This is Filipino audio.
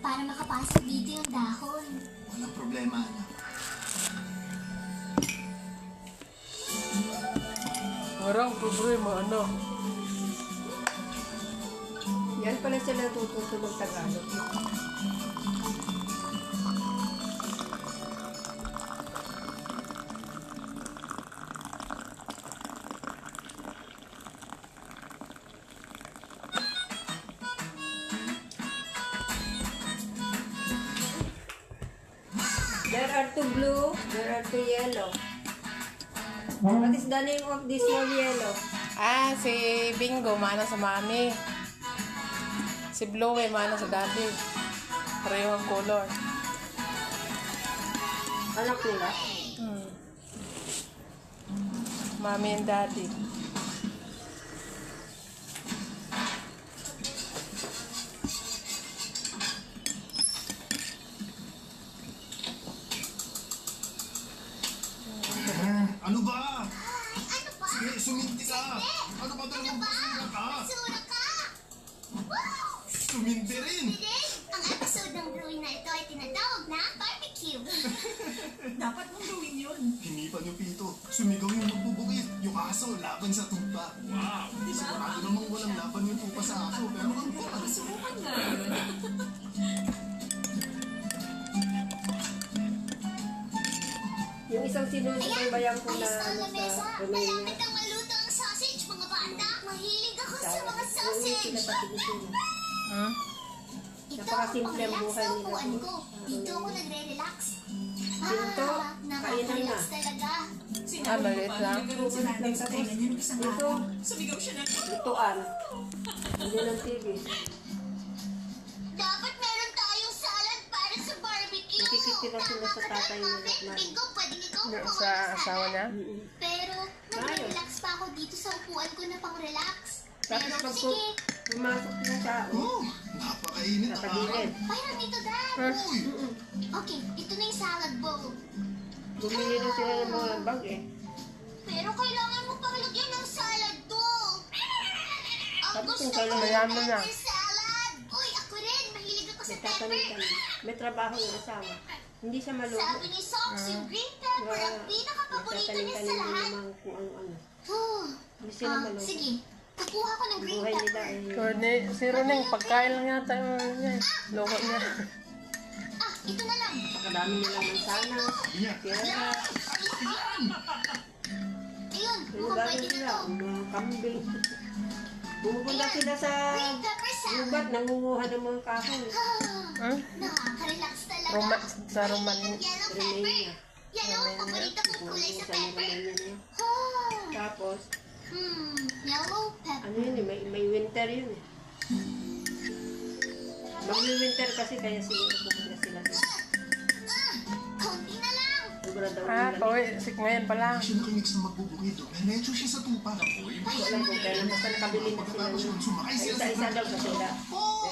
para makapasok dito yung dahon. Walang problema, anak. Walang problema, ano? Yan pala sila natututo mag-Tagalog. There are two blue, there are two yellow. What is the name of this one yellow? Ah, si Bingo, mana sa mami. Si Blowy, mana sa daddy. Pareho ang color. Anak nila? Mami and daddy. Ano ba? Ano ba? Sige, suminti ka. Ano ba talagang basura ka? Basura ka! Wow! Suminti rin. Today, ang episode ng Brewing na ito ay tinatawag na barbecue. Dapat mong gawin yun. Hinipan yung pito. Sumigaw yung magbubukit. Yung aso, laban sa tupa. Wow! Sigurado namang walang laban yung tupa sa aso. Pero ang tupa. Subukan nga yun. Yung isang sinusubaybayan ko na Alis na ano ang lamesa. sa Malapit Romania. ang maluto ang sausage, mga bata. Mahilig ako sa mga Uwi sausage. sila sa Pilipinas. Hmm? Ito ang Napakasimple ang pang-relax buhay sa nila upuan doon. ko. Dito ako nagre-relax. Pinto, Nakaka-relax kainan na. talaga. Sinabi maliit mo pa, lang. nagkaroon si nanay sa kainan niya nung isang Ito. araw. Sumigaw siya ng Lutuan. Hindi ng TV. Dapat meron tayong salad para sa barbecue. Nakikitira sila sa tatay nila at Mami. mami. Bingo, pwedeng ikaw Sa gumawa ng asawa salad. niya? Pero, nagre-relax pa ako dito sa upuan ko na pang-relax. Tapos Pero, pag sige. pumasok na sa Oh, napakainit sa ang tagilid. araw. Mayroon dito, Dad. Uy! Okay, ito na yung salad bowl. Bumili na sila ng mga bag eh. Pero kailangan mo pang lagyan ng salad to. Ang Tapos gusto kung ko kailangan yung mayaman na. pepper salad. Uy, ako rin. Mahilig ako sa May pepper. tatanim kami. May trabaho ng asawa. Hindi siya maluho. Sabi ni Sox, yung green pepper ang pinaka-paborito niya sa Nagtatanim-tanim lahat. naman kung ano-ano. Oh. Hindi sila maluho. Sige, kukuha ko ng green Buhay nila pepper. ay Kone, si Roneng, pagkain lang yata yung niya. Loko niya. Ah, ito na lang. kadami nilang mansanas, Iya. pera. Ayun, mukhang Lugar pwede na sila, to. mga kambing. Bumupunta sila sa Green pepper salad. lubat, nangunguha ng mga kahoy. Hmm? Nakaka-relax talaga. Sa Roman. Yellow pepper. Romania. Yan ang paborito kong kulay sa Sa pepper. Romania na yun. Oh. Tapos, Yellow pepper. ano yun eh, may winter yun eh. Mag-winter kasi kaya siguro pupunta sila dito. Konti na lang. Sobra daw Ah, nila. pawisik ngayon pa lang. Siya nakinig sa magbubukid. Diretso siya sa tupa. Alam ko kailan basta nakabili na sila. Pagkatapos yun, sumakay sila sa Isa-isa daw kasi sila. Oh!